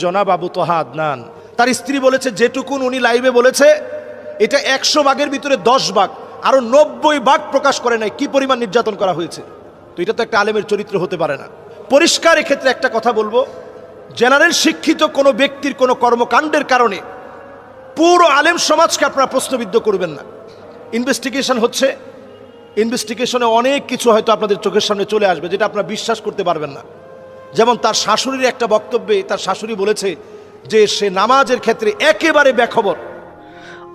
জনাব আবু তোহা আদনান তার স্ত্রী বলেছে যেটুকুন উনি লাইভে বলেছে এটা 100 ভাগের ভিতরে 10 ভাগ, আরো 90 ভাগ প্রকাশ করে নাই কি পরিমাণ নির্যাতন করা হয়েছে। তো এটা তো একটা আলেমের চরিত্র হতে পারে না। পরিষ্কার এক্ষেত্রে একটা কথা বলবো, জেনারেল শিক্ষিত কোনো ব্যক্তির কোনো কর্মকাণ্ডের কারণে পুরো আলেম সমাজকে আপনারা প্রশ্নবিদ্ধ করবেন না। ইনভেস্টিগেশন হচ্ছে, ইনভেস্টিগেশনে অনেক কিছু হয়তো আপনাদের চোখের সামনে চলে আসবে যেটা আপনারা বিশ্বাস করতে পারবেন না। যেমন তার শাশুড়ির একটা বক্তব্যে তার শাশুড়ি বলেছে যে সে নামাজের ক্ষেত্রে একেবারে বেখবর।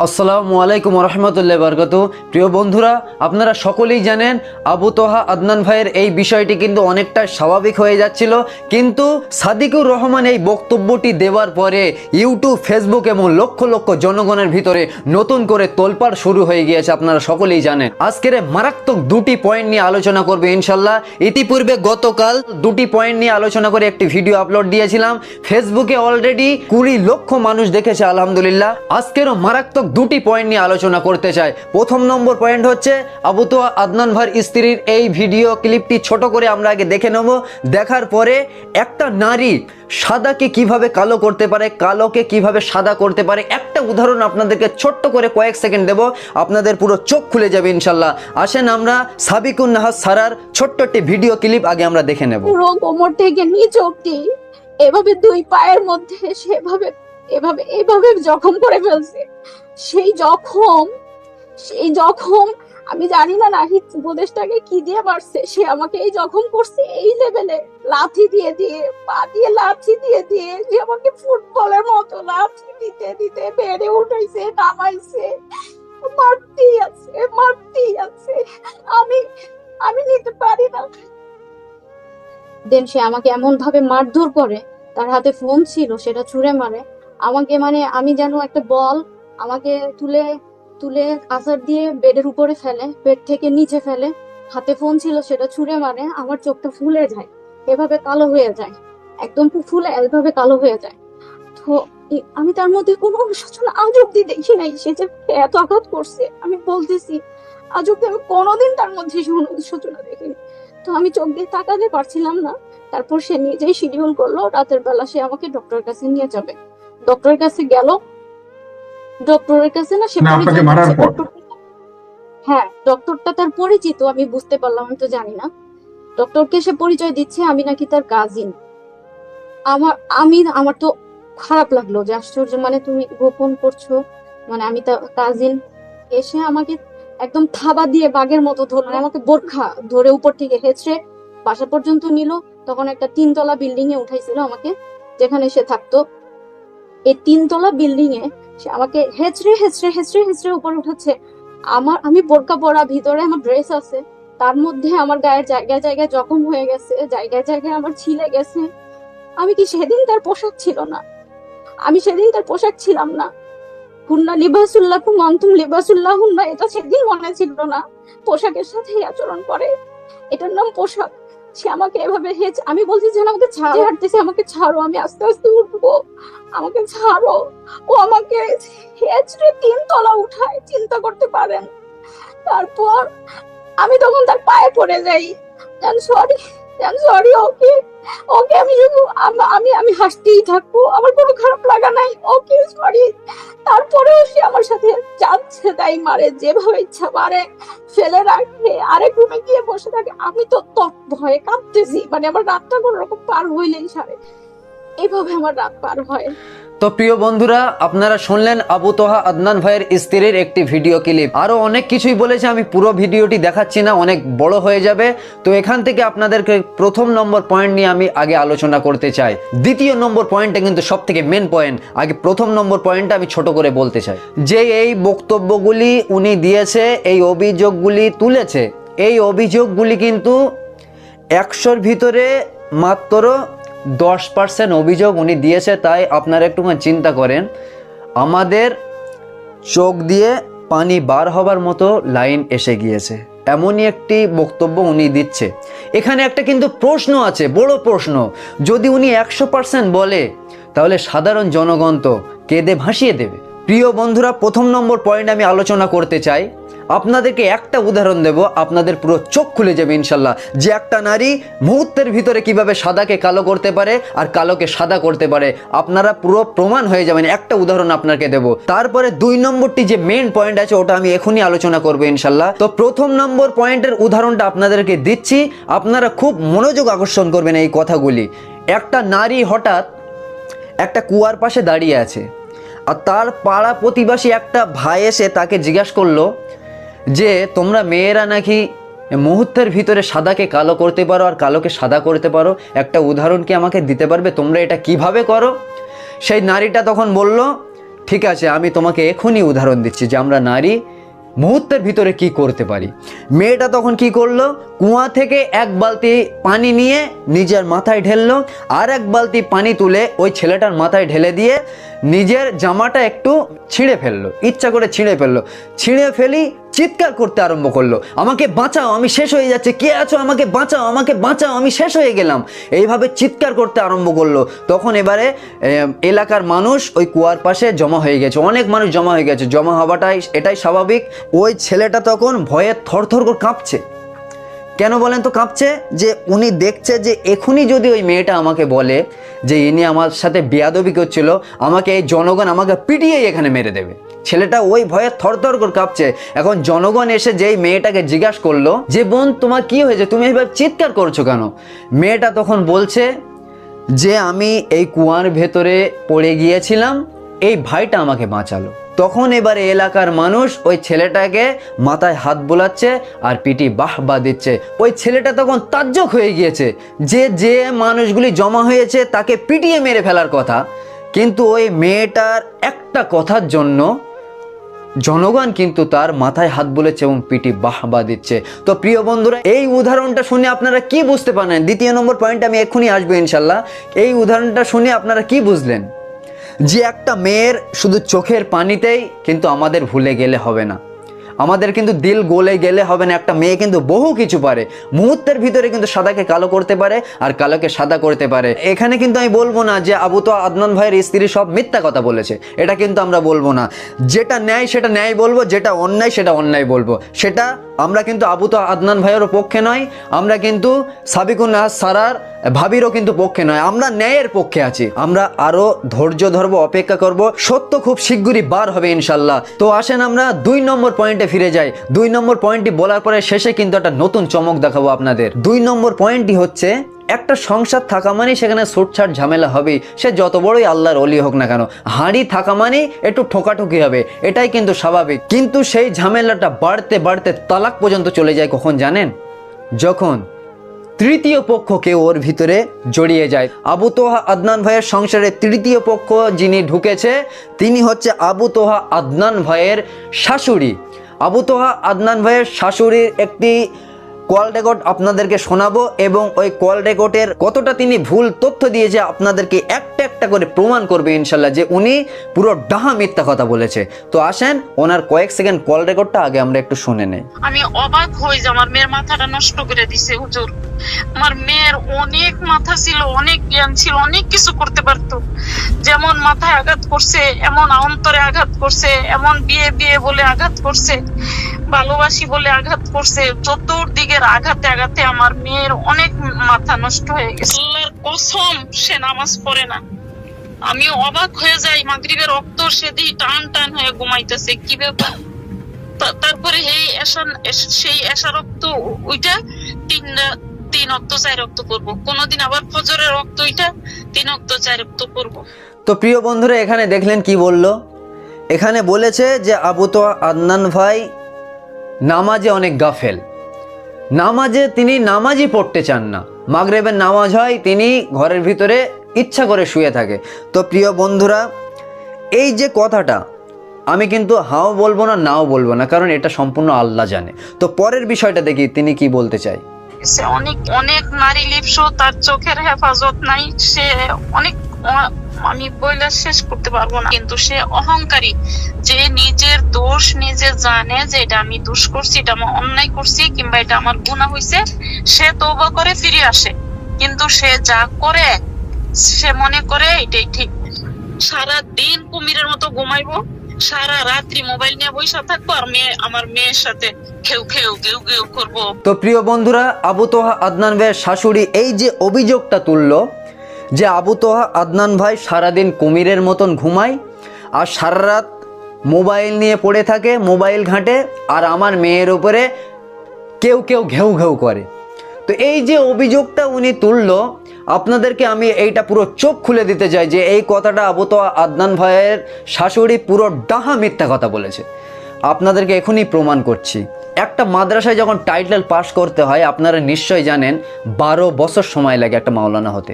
আসসালামু আলাইকুম রহমতুল্লাহ বরকত। প্রিয় বন্ধুরা, আপনারা সকলেই জানেন আবু তোহা আদনান ভাইয়ের এই বিষয়টি কিন্তু অনেকটা স্বাভাবিক হয়ে যাচ্ছিল, কিন্তু সাদিকুর রহমান এই বক্তব্যটি দেওয়ার পরে ইউটিউব, ফেসবুক এবং লক্ষ লক্ষ জনগণের ভিতরে নতুন করে তোলপাড় শুরু হয়ে গিয়েছে। আপনারা সকলেই জানেন আজকের মারাত্মক দুটি পয়েন্ট নিয়ে আলোচনা করবে ইনশাল্লাহ। ইতিপূর্বে গতকাল দুটি পয়েন্ট নিয়ে আলোচনা করে একটি ভিডিও আপলোড দিয়েছিলাম, ফেসবুকে অলরেডি 20 লক্ষ মানুষ দেখেছে আলহামদুলিল্লাহ। আজকেরও মারাত্মক দুটি পয়েন্ট নিয়ে আলোচনা করতে চাই। প্রথম নম্বর পয়েন্ট হচ্ছে আবু তোহা আদনান ভাইয়ের স্ত্রীর এই ভিডিও ক্লিপটি ছোট করে আমরা আগে দেখে নেব। দেখার পরে একটা নারী সাদাকে কিভাবে কালো করতে পারে, কালোকে কিভাবে সাদা করতে পারে, একটা উদাহরণ আপনাদেরকে ছোট্ট করে কয়েক সেকেন্ড দেব, আপনাদের পুরো চোখ খুলে যাবে ইনশাল্লাহ। আসেন আমরা সাবিকুন নাহার সারার ছোট্ট একটি ভিডিও ক্লিপ আগে আমরা দেখে নেব। পুরো কোমর থেকে নিচ অব্দি এভাবে দুই পায়ের মধ্যে সেভাবে এভাবে এভাবে জখম করে ফেলছে। সেই জখম আমি জানি না নাহিদ উপদেশটাকে কি দিয়ে মারছে, সে আমাকে এই জখম করছে এই লেভেলে, লাথি দিয়ে দিয়ে পা দিয়ে লাথি দিয়ে দিয়ে সে আমাকে ফুটবলের মতো লাথি দিতে দিতে বেড়ে উঠাইছে, নামাইছে, মারতেই আছে। আমি আমি নিতে পারি না। দেন সে আমাকে এমন ভাবে মারধর করে, তার হাতে ফোন ছিল সেটা ছুঁড়ে মারে আমাকে, মানে আমি যেন একটা বল, আমাকে তুলে তুলে আছাড় দিয়ে বেডের উপরে ফেলে, বেড থেকে নিচে ফেলে, হাতে ফোন ছিল সেটা ছুঁড়ে মারে, আমার চোখটা ফুলে যায়, এভাবে কালো হয়ে যায়, একদম ফুলে এভাবে কালো হয়ে যায়। তো আমি তার মধ্যে কোনো অনুশোচনা আজ অব্দি দেখি নাই। সে যে এত আঘাত করছে আমি বলতেছি, আজ অব্দি আমি কোনোদিন তার মধ্যে অনুশোচনা দেখিনি। তো আমি চোখ দিয়ে তাকাতে পারছিলাম না। তারপর সে নিজেই শিডিউল করলো রাতের বেলা সে আমাকে ডক্টরের কাছে নিয়ে যাবে। ডক্টরের কাছে গেল, ডক্টরের কাছে না সে হ্যাঁ ডক্টরটা তার পরিচিত, আমি বুঝতে পারলাম, আমি তো জানি না। ডক্টরকে সে পরিচয় দিচ্ছে আমি নাকি তার কাজিন। আমার তো খারাপ লাগলো যে আশ্চর্য, মানে তুমি গোপন করছো, মানে আমি তার কাজিন। এসে আমাকে একদম থাবা দিয়ে বাঘের মতো ধরলো, আমাকে বোরখা ধরে উপর থেকে হেঁচড়ে বাসা পর্যন্ত নিল। তখন একটা 3 তলা বিল্ডিং এ উঠাইছিল আমাকে, যেখানে সে থাকতো। এই 3 তলা বিল্ডিং এ সে আমাকে হেঁচড়ে হেঁচড়ে হেঁচড়ে হেঁচড়ে উপরে উঠাচ্ছে। আমি বোরকা পরা, ভিতরে আমার ড্রেস আছে, তার মধ্যে আমার গায়ের জায়গায় জায়গায় জখম হয়ে গেছে, জায়গায় জায়গায় আমার ছিলে গেছে। আমি কি সেদিন তার পোশাক ছিল না? আমি সেদিন তার পোশাক ছিলাম না? হুন্না লিবাসুল্লাকুম আনতুম লিবাসুল্লাহ হুন্না, এটা সেদিন মনে ছিল না? পোশাকের সাথে আচরণ করে, এটার নাম পোশাক। সে আমাকে এভাবে আমি বলছি যে আমাকে ছাড়ো, হাঁটতেছে, আমাকে ছাড়ো, আমি আস্তে আস্তে উঠবো, আমাকে ছাড়ো। ও আমাকে হেঁচড়ে 3 তলা উঠায়, চিন্তা করতে পারেন। তারপর আমি তখন তার পায়ে পড়ে যাই, সরি ওকে ওকে, আমি শুধু আমি হাসতেই থাকবো, আমার কোনো খারাপ লাগা নাই, ওকে সরি। তারপরেও সে আমার সাথে যাচ্ছে তাই মারে, যেভাবে ইচ্ছা মারে, ফেলে রাখে, আরেক রুমে গিয়ে বসে থাকে। আমি তো ভয়ে কাঁপতেছি, মানে আমার রাতটা কোনো রকম পার হইলেই সারে, এভাবে আমার রাত পার হয়। তো প্রিয় বন্ধুরা, আপনারা শুনলেন আবু তোহা আদনান ভাইয়ের স্ত্রীর একটি ভিডিও ক্লিপ। আরো অনেক কিছুই বলেছে, আমি পুরো ভিডিওটি দেখাচ্ছি না, অনেক বড় হয়ে যাবে। তো এখান থেকে আপনাদেরকে প্রথম নম্বর পয়েন্ট নিয়ে আমি আগে আলোচনা করতে চাই। দ্বিতীয় নম্বর পয়েন্টটা কিন্তু সব থেকে মেন পয়েন্ট। আগে প্রথম নম্বর পয়েন্টটা আমি ছোট করে বলতে চাই যে এই বক্তব্যগুলি উনি দিয়েছে, এই অভিযোগগুলি তুলেছে, এই অভিযোগগুলি কিন্তু 100-র ভিতরে মাত্র 10% অভিযোগ উনি দিয়েছে। তাই আপনারা একটু চিন্তা করেন, আমাদের চোখ দিয়ে পানি বার হবার মতো লাইন এসে গিয়েছে, এমনই একটি বক্তব্য উনি দিচ্ছে। এখানে একটা কিন্তু প্রশ্ন আছে, বড় প্রশ্ন। যদি উনি 100% বলে, তাহলে সাধারণ জনগণ তো কেঁদে ভাসিয়ে দেবে। প্রিয় বন্ধুরা, প্রথম নম্বর পয়েন্ট আমি আলোচনা করতে চাই। আপনাদেরকে একটা উদাহরণ দেব, আপনাদের পুরো চোখ খুলে যাবে ইনশাল্লাহ, যে একটা নারী মুহূর্তের ভিতরে কিভাবে সাদাকে কালো করতে পারে আর কালোকে সাদা করতে পারে। আপনারা পুরো প্রমাণ হয়ে যাবেন। একটা উদাহরণ আপনাকে দেব। তারপরে 2 নম্বরটি যে মেইন পয়েন্ট আছে ওটা আমি এখনই আলোচনা করবো ইনশাল্লাহ। তো প্রথম নম্বর পয়েন্টের উদাহরণটা আপনাদেরকে দিচ্ছি, আপনারা খুব মনোযোগ আকর্ষণ করবেন এই কথাগুলি। একটা নারী হঠাৎ একটা কুয়ার পাশে দাঁড়িয়ে আছে, আর তার পাড়া প্রতিবেশী একটা ভাই এসে তাকে জিজ্ঞাসা করলো যে তোমরা মেয়েরা নাকি মুহূর্তের ভিতরে সাদাকে কালো করতে পারো আর কালোকে সাদা করতে পারো, একটা উদাহরণ কি আমাকে দিতে পারবে, তোমরা এটা কিভাবে করো? সেই নারীটা তখন বলল, ঠিক আছে আমি তোমাকে এখনই উদাহরণ দিচ্ছি যে আমরা নারী মুহূর্তের ভিতরে কি করতে পারি। মেয়েটা তখন কি করলো, কুয়া থেকে 1 বালতি পানি নিয়ে নিজের মাথায় ঢেললো, আর 1 বালতি পানি তুলে ওই ছেলেটার মাথায় ঢেলে দিয়ে নিজের জামাটা একটু ছিঁড়ে ফেললো, ইচ্ছা করে ছিঁড়ে ফেললো। ছিঁড়ে ফেলি চিৎকার করতে আরম্ভ করলো, আমাকে বাঁচাও, আমি শেষ হয়ে যাচ্ছে, কে আছো, আমাকে বাঁচাও, আমাকে বাঁচাও, আমি শেষ হয়ে গেলাম, এইভাবে চিৎকার করতে আরম্ভ করলো। তখন এবারে এলাকার মানুষ ওই কুয়ার পাশে জমা হয়ে গেছে, অনেক মানুষ জমা হয়ে গেছে। জমা হওয়াটাই এটাই স্বাভাবিক। ওই ছেলেটা তখন ভয়ে থরথর করে কাঁপছে। কেন বলেন তো কাঁপছে? যে উনি দেখছে যে এখনই যদি ওই মেয়েটা আমাকে বলে যে ইনি আমার সাথে বেয়াদবি করছিল, আমাকে এই জনগণ আমাকে পিটিয়েই এখানে মেরে দেবে। ছেলেটা ওই ভয়ে থরথর করে কাঁপছে। এখন জনগণ এসে যেই মেয়েটাকে জিজ্ঞাসা করলো যে বোন তোমার কি হয়েছে, তুমি এইভাবে চিৎকার করছো কেন? মেয়েটা তখন বলছে যে আমি এই কুয়ার ভেতরে পড়ে গিয়েছিলাম, এই ভাইটা আমাকে বাঁচালো। তখন এবারে এলাকার মানুষ ওই ছেলেটাকে মাথায় হাত বোলাচ্ছে আর পিটি বাহবা দিচ্ছে। ওই ছেলেটা তখন তাজ্জব হয়ে গিয়েছে যে মানুষগুলি জমা হয়েছে তাকে পিটিয়ে মেরে ফেলার কথা, কিন্তু ওই মেয়েটার একটা কথার জন্য জনগণ কিন্তু তার মাথায় হাত বলেছে এবং পিটি বাহবা দিচ্ছে। তো প্রিয় বন্ধুরা, এই উদাহরণটা শুনে আপনারা কি বুঝতে পারেন? 2 নম্বর পয়েন্টে আমি এক্ষুনি আসবো ইনশাল্লাহ। এই উদাহরণটা শুনে আপনারা কি বুঝলেন? যে একটা মেয়ের শুধু চোখের পানিতেই কিন্তু আমাদের ভুলে গেলে হবে না, আমাদের কিন্তু দিল গলে গেলে হবে না। একটা মেয়ে কিন্তু বহু কিছু পারে, মুহূর্তের ভিতরে কিন্তু সাদাকে কালো করতে পারে আর কালোকে সাদা করতে পারে। এখানে কিন্তু আমি বলবো না যে আবু তোহা আদনান ভাইয়ের স্ত্রী সব মিথ্যা কথা বলেছে, এটা কিন্তু আমরা বলবো না। যেটা ন্যায় সেটা ন্যায় বলবো, যেটা অন্যায় সেটা অন্যায় বলবো। সেটা আমরা কিন্তু আবু তোহা আদনান ভাইয়েরও পক্ষে নয়, আমরা কিন্তু সাবিকুন সারার ভাবিরও কিন্তু পক্ষে নয়, আমরা ন্যায়ের পক্ষে আছি। আমরা আরো ধৈর্য ধরবো, অপেক্ষা করব, সত্য খুব শীঘ্রই বার হবে ইনশাল্লাহ। তো আসেন আমরা 2 নম্বর পয়েন্টে ফিরে যাই। 2 নম্বর পয়েন্টটি বলার পরে শেষে কিন্তু একটা নতুন চমক দেখাবো আপনাদের। 2 নম্বর পয়েন্টটি হচ্ছে, একটা সংসার থাকা মানে সেখানে ছুটছাট ঝামেলা হবেই, সে যত বড়ই আল্লাহর ওলি হোক না কেন। হাঁড়ি থাকা মানে একটু ঠোকাঠুকি হবে, এটাই কিন্তু স্বাভাবিক। কিন্তু সেই ঝামেলাটা বাড়তে বাড়তে তালাক পর্যন্ত চলে যায় কখন জানেন? যখন তৃতীয় পক্ষ কেউ ওর ভিতরে জড়িয়ে যায়। আবু তোহা আদনান ভাইয়ের সংসারে তৃতীয় পক্ষ যিনি ঢুকেছে তিনি হচ্ছে আবু তোহা আদনান ভাইয়ের শাশুড়ি। আবু তোহা আদনান ভাইয়ের শাশুড়ির একটি কল রেকর্ড আপনাদেরকে শোনাবো এবং ওই কল রেকর্ডের কতটা তিনি ভুল তথ্য দিয়েছে আপনাদেরকে একটা একটা করে প্রমাণ করবে ইনশাল্লাহ যে উনি পুরো ডাহা মিথ্যা কথা বলেছে। তো আসেন ওনার কয়েক সেকেন্ড কল রেকর্ডটা আগে আমরা একটু শুনে নেই। আমি অবাক হই যে আমার মেয়ের মাথাটা নষ্ট করে দিছে হুজুর। আমার মেয়ের অনেক মাথা ছিল, অনেক জ্ঞান ছিল, অনেক কিছু করতে পারতো। যেমন মাথায় আঘাত করছে, এমন অন্তরে আঘাত করছে, এমন বিয়ে বিয়ে বলে আঘাত করছে, ভালোবাসি বলে আঘাত করছে। চতুর্দিকের আঘাতে আঘাতে আমার মেয়ের অনেক মাথা নষ্ট হয়ে গেছে। আল্লাহর কসম সে নামাজ পড়ে না। আমি অবাক হয়ে যাই, মাগরিবের রক্ত সেদিন টান টান হয়ে ঘুমাইতেছে, কি ব্যাপার। তারপরে সেই এশা রক্ত ওইটা 3 রক্ত 4 রক্ত করবো, কোনদিন আবার ফজরের রক্ত ওইটা 3 রক্ত 4 রক্ত করবো। তো প্রিয় বন্ধুরা, এখানে দেখলেন কি বলল? এখানে বলেছে যে আবু তোহা আদনান ভাই নামাজে অনেক গাফেল, নামাজে তিনি নামাজই পড়তে চান না। মাগরিবের নামাজ হয়, তিনি ঘরের ভিতরে ইচ্ছা করে শুয়ে থাকে। তো প্রিয় বন্ধুরা, এই যে কথাটা আমি কিন্তু হাও বলবো না, নাও বলবো না, কারণ এটা সম্পূর্ণ আল্লাহ জানে। তো পরের বিষয়টা দেখি তিনি কি বলতে চাই। সে অনেক অনেক নারী লিপ্স, তার চোখের হেফাজত নাই, সে অনেক, আমি বইলে শেষ করতে পারবো না। কিন্তু সে অহংকারী, যে নিজের দোষ নিজে জানে যে এটা আমি দোষ করছি, এটা আমি অন্যায় করছি, কিংবা এটা আমার গুনাহ হয়েছে, সে তওবা করে ফিরে আসে। কিন্তু সে যা করে সে মনে করে এটাই ঠিক। সারা দিন কুমিরের মতো ঘুমাইবো, সারা রাত্রি মোবাইল নিয়ে বসে থাকবো আর আমার মেয়ের সাথে খেউ খেউ গেউ গেউ করবো। তো প্রিয় বন্ধুরা, আবু তোহা আদনান ভাইয়ের শাশুড়ি এই যে অভিযোগটা তুললো যে আবু তোহা আদনান ভাই সারাদিন কুমিরের মতন ঘুমায় আর সারা রাত মোবাইল নিয়ে পড়ে থাকে, মোবাইল ঘাঁটে, আর আমার মেয়ের উপরে কেউ কেউ ঘেউ ঘেউ করে। তো এই যে অভিযোগটা উনি তুললো, আপনাদেরকে আমি এইটা পুরো চোখ খুলে দিতে চাই যে এই কথাটা আবু তোহা আদনান ভাইয়ের শাশুড়ি পুরো ডাহা মিথ্যা কথা বলেছে। আপনাদেরকে এখনই প্রমাণ করছি। একটা মাদ্রাসায় যখন টাইটেল পাস করতে হয়, আপনারা নিশ্চয়ই জানেন 12 বছর সময় লাগে একটা মাওলানা হতে।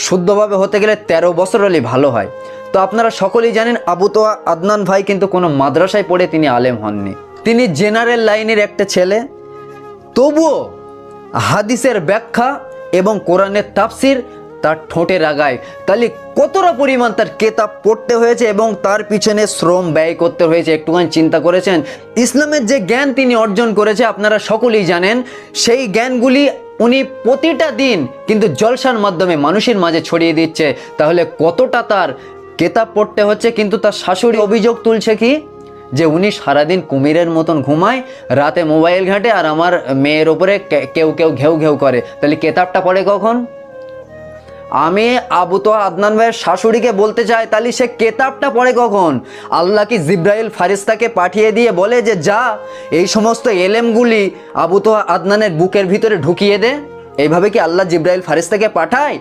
শুদ্ধভাবে হতে গেলে 13 বছর হলে ভালো হয়। তো আপনারা সকলেই জানেন আবু তোহা আদনান ভাই কিন্তু কোনো মাদ্রাসায় পড়ে তিনি আলেম হননি। তিনি জেনারেল লাইনের একটা ছেলে, তবুও হাদিসের ব্যাখ্যা এবং কোরআনের তাফসির তার ঠোঁটের আগায়। তাহলে কতটা পরিমাণ তার কেতাব পড়তে হয়েছে এবং তার পিছনে শ্রম ব্যয় করতে হয়েছে, একটুখানি চিন্তা করেছেন? ইসলামের যে জ্ঞান তিনি অর্জন করেছে আপনারা সকলেই জানেন, সেই জ্ঞানগুলি উনি প্রতিটা দিন কিন্তু জলসার মাধ্যমে মানুষের মাঝে ছড়িয়ে দিচ্ছে। তাহলে কতটা তার কেতাব পড়তে হচ্ছে। কিন্তু তার শাশুড়ি অভিযোগ তুলছে কি, যে উনি সারাদিন কুমিরের মতন ঘুমায়, রাতে মোবাইল ঘাঁটে, আর আমার মেয়ের ওপরে কেউ কেউ ঘেউ ঘেউ করে। তাহলে কেতাবটা পড়ে কখন? আমি আবু তোহা আদনান ভাইয়ের শাশুড়িকে বলতে চাই, তাহলে সে কেতাবটা পড়ে কখন? আল্লাহ কি জিব্রাইল ফারিস্তাকে পাঠিয়ে দিয়ে বলে যে যা এই সমস্ত এলেমগুলি আবু তোহা আদনানের বুকের ভিতরে ঢুকিয়ে দে? এইভাবে কি আল্লাহ জিব্রাইল ফারিস্তাকে পাঠায়?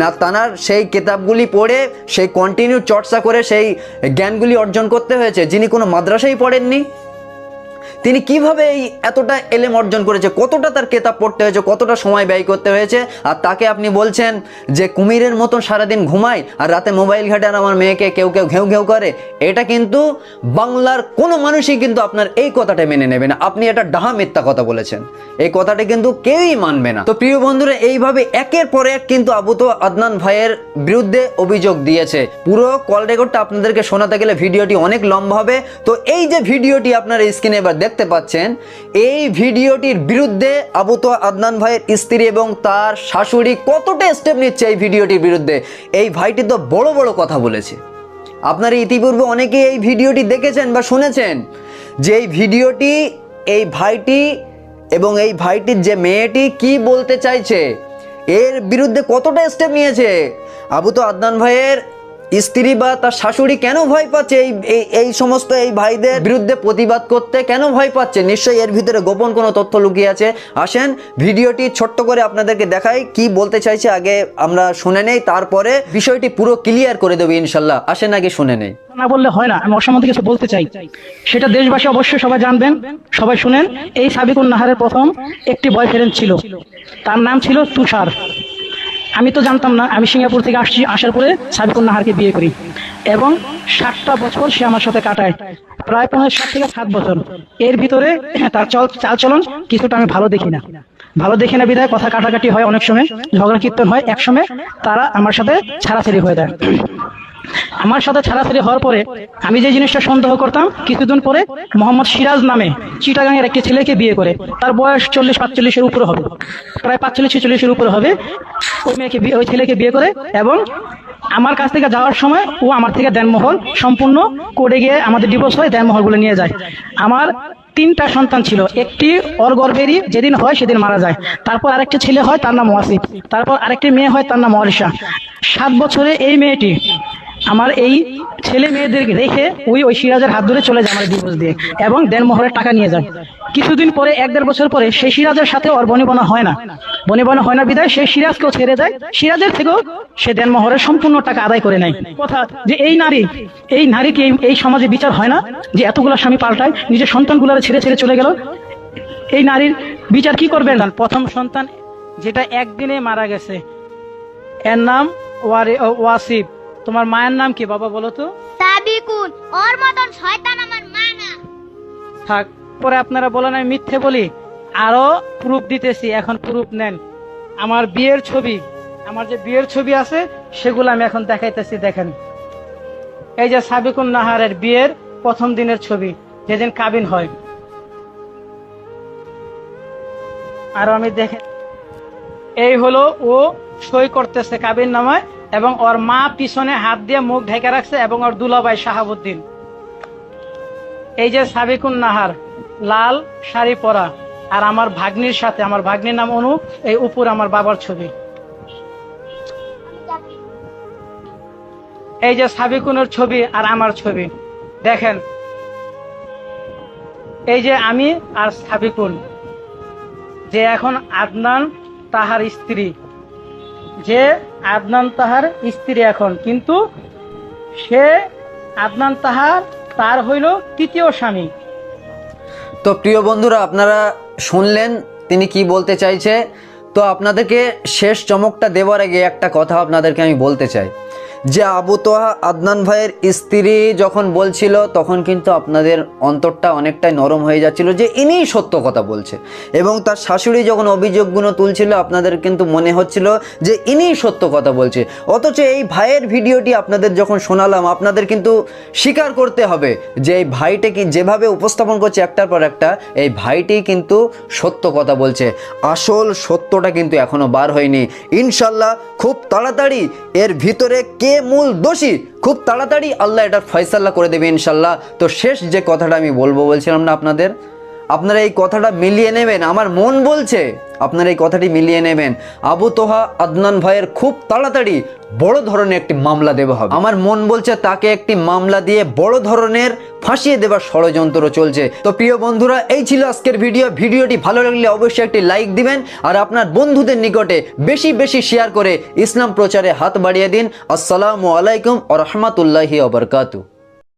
না, তানার সেই কেতাবগুলি পড়ে সেই কন্টিনিউ চর্চা করে সেই জ্ঞানগুলি অর্জন করতে হয়েছে। যিনি কোনো মাদ্রাসায় পড়েননি, তিনি কিভাবে এই এতটা এলেম অর্জন করেছে? কতটা তার কেতাব পড়তে হয়েছে, কতটা সময় ব্যয় করতে হয়েছে? আর তাকে আপনি বলছেন যে কুমিরের মতন সারাদিন ঘুমায় আর রাতে মোবাইল ঘাটে আর আমার মেয়েকে কেউ কেউ ঘেউ ঘেউ করে। এটা কিন্তু বাংলার কোনো মানুষই কিন্তু আপনার এই কথাটা মেনে নেবে না। আপনি এটা ডাহা মিথ্যা কথা বলেছেন, এই কথাটা কিন্তু কেউই মানবে না। তো প্রিয় বন্ধুরা, এইভাবে একের পর এক কিন্তু আবু তোহা আদনান ভাইয়ের বিরুদ্ধে অভিযোগ দিয়েছে। পুরো কল রেকর্ডটা আপনাদেরকে শোনাতে গেলে ভিডিওটি অনেক লম্বা হবে। তো এই যে ভিডিওটি আপনারা স্ক্রিনে এবার দেখতে পাচ্ছেন, এই ভিডিওটির বিরুদ্ধে আবু তোহা আদনান ভাইয়ের স্ত্রী এবং তার শাশুড়ি কতটা স্টেপ নিচ্ছে এই ভিডিওটির বিরুদ্ধে। এই ভাইটি তো বড় বড় কথা বলেছে। আপনারা ইতিপূর্বে অনেকেই এই ভিডিওটি দেখেছেন বা শুনেছেন যে এই ভিডিওটি এই ভাইটি এবং এই ভাইটির যে মেয়েটি কি বলতে চাইছে, এর বিরুদ্ধে কতটা স্টেপ নিয়েছে। আবু তোহা আদনান ভাইয়ের স্ত্রী বা তার শাশুড়ি কেন ভয় পাচ্ছে এই সমস্ত এই ভাইদের বিরুদ্ধে প্রতিবাদ করতে? কেন ভয় পাচ্ছে? নিশ্চয়ই এর ভিতরে গোপন কোনো তথ্য লুকিয়ে আছে। আসেন ভিডিওটি ছোট্ট করে আপনাদেরকে দেখাই কি বলতে চাইছে। আগে আমরা শুনে নেই, তারপরে বিষয়টি পুরো ক্লিয়ার করে দেবো ইনশাল্লাহ। আসেন আগে শুনে নেই। না বললে হয় না, আমি অসম্বন্ধে কিছু বলতে চাই, সেটা দেশবাসী অবশ্যই সবাই জানবেন, সবাই শুনেন। এই সাবিকুন নাহারের প্রথম একটি বয়ফ্রেন্ড ছিল, তার নাম ছিল তুষার। আমি তো জানতাম না, আমি সিঙ্গাপুর থেকে আসছি, আসার পরে সাবিকুন নাহারকে বিয়ে করি এবং 7টা বছর সে আমার সাথে কাটায়, প্রায় 7 থেকে 7 বছর। এর ভিতরে তার চালচলন কিছুটা আমি ভালো দেখি না বিধায় কথা কাটাকাটি হয়, অনেক সময় ঝগড়া কীর্তন হয়। এক সময় তারা আমার সাথে ছাড়াছাড়ি হয়ে যায়। আমার সাথে ছাড়াছাড়ি হওয়ার পরে আমি যে জিনিসটা সন্দেহ করতাম, কিছুদিন পরে মোহাম্মদ সিরাজ নামে চিটাগাংয়ের একটি ছেলেকে বিয়ে করে। তার বয়স 40-45-এর উপরে হবে, প্রায় 45-46-এর উপরে হবে। ওই ছেলেকে বিয়ে করে এবং আমার কাছ থেকে যাওয়ার সময় ও আমার থেকে দেনমোহর সম্পূর্ণ করে গিয়ে আমাদের ডিভোর্স হয়, দেনমোহরগুলো নিয়ে যায়। আমার 3টা সন্তান ছিল, একটি ওর গর্ভেরই, যেদিন হয় সেদিন মারা যায়। তারপর আরেকটি ছেলে হয়, তার নাম ওয়াসিফ। তারপর আরেকটি মেয়ে হয়, তার নাম ওয়ারিশা। 7 বছরে এই মেয়েটি আমার এই ছেলে মেয়েদেরকে রেখে ওই সিরাজের হাত ধরে চলে যায় আমার ডিভোর্স দিয়ে এবং দেনমোহরের টাকা নিয়ে যায়। কিছুদিন পরে, 1-1.5 বছর পরে, সেই সিরাজের সাথে ওর বনিবনা হয় না বিধায় সে সিরাজকেও ছেড়ে যায়। সিরাজের থেকেও সে দেনমোহরের সম্পূর্ণ টাকা আদায় করে নেয়। কথা যে এই নারীকে এই সমাজে বিচার হয় না, যে এতগুলো স্বামী পাল্টায়, নিজের সন্তানগুলোর ছেড়ে চলে গেল। এই নারীর বিচার কি করবেন? প্রথম সন্তান যেটা একদিনে মারা গেছে, এর নাম ওয়াসিফ। তোমার মায়ের নাম কি বাবা বলো তো? সাবিকুন। ওর মতন শয়তান আমার মা না। থাক, পরে আপনারা বলেন আমি মিথ্যে বলি। আরো প্রুফ দিতেছি, এখন প্রুফ নেন। আমার বিয়ের ছবি, আমার যে বিয়ের ছবি আছে সেগুলো আমি এখন দেখাইতেছি। দেখেন, এই যে সাবিকুন নাহারের বিয়ের প্রথম দিনের ছবি, যেদিন কাবিন হয়। আর আমি দেখেন, এই হলো ও সই করতেছে কাবিন নামায় এবং ওর মা পিছনে হাত দিয়ে মুখ ঢেকে রাখছে এবং ওর দুলাভাই শাহাবুদ্দিন। এই যে সাবিকুন নাহার লাল শাড়ি পরা আর আমার ভাগ্নির সাথে, আমার ভাগ্নির নাম অনু, এই উপর আমার বাবার ছবি। এই যে সাবিকুনের ছবি আর আমার ছবি দেখেন, এই যে আমি আর সাবিকুন, যে এখন আদনান তাহার স্ত্রী, যে আদনান তাহার স্ত্রী এখন, কিন্তু সে আদনান তার হইল তৃতীয় স্বামী। তো প্রিয় বন্ধুরা, আপনারা শুনলেন তিনি কি বলতে চাইছে। তো আপনাদেরকে শেষ চমকটা দেওয়ার আগে একটা কথা আপনাদেরকে আমি বলতে চাই, যে আবু তোহা আদনান ভাইয়ের স্ত্রী যখন বলছিল তখন কিন্তু আপনাদের অন্তরটা অনেকটাই নরম হয়ে যাচ্ছিল যে ইনিই সত্য কথা বলছে, এবং তার শাশুড়ি যখন অভিযোগগুলো তুলছিল আপনাদের কিন্তু মনে হচ্ছিল যে ইনিই সত্য কথা বলছে। অথচ এই ভাইয়ের ভিডিওটি আপনাদের যখন শোনালাম, আপনাদের কিন্তু স্বীকার করতে হবে যে এই ভাইটি কি যেভাবে উপস্থাপন করছে একটার পর একটা, এই ভাইটি কিন্তু সত্য কথা বলছে। আসল সত্যটা কিন্তু এখনো বার হয়নি। ইনশাল্লাহ খুব তাড়াতাড়ি এর ভিতরে কে মূল দোষী খুব তাড়াতাড়ি আল্লাহ এটার ফয়সালা করে দেবে ইনশাল্লাহ। তো শেষ যে কথাটা আমি বলছিলাম না আপনাদের, আপনারা এই কথাটা মিলিয়ে নেবেন। আমার মন বলছে আপনারা এই কথাটি মিলিয়ে নেবেন। আবু তোহা আদনান ভাইয়ের খুব তাড়াতাড়ি বড় ধরনের একটি মামলা দেওয়া হবে। আমার মন বলছে তাকে একটি মামলা দিয়ে বড় ধরনের ফাঁসিয়ে দেবার ষড়যন্ত্র চলছে। তো প্রিয় বন্ধুরা, এই ছিল আজকের ভিডিওটি ভালো লাগলে অবশ্যই একটি লাইক দিবেন, আর আপনার বন্ধুদের নিকটে বেশি বেশি শেয়ার করে ইসলাম প্রচারে হাত বাড়িয়ে দিন। আসসালামু আলাইকুম ওয়া রাহমাতুল্লাহি ওয়া বারাকাতুহু।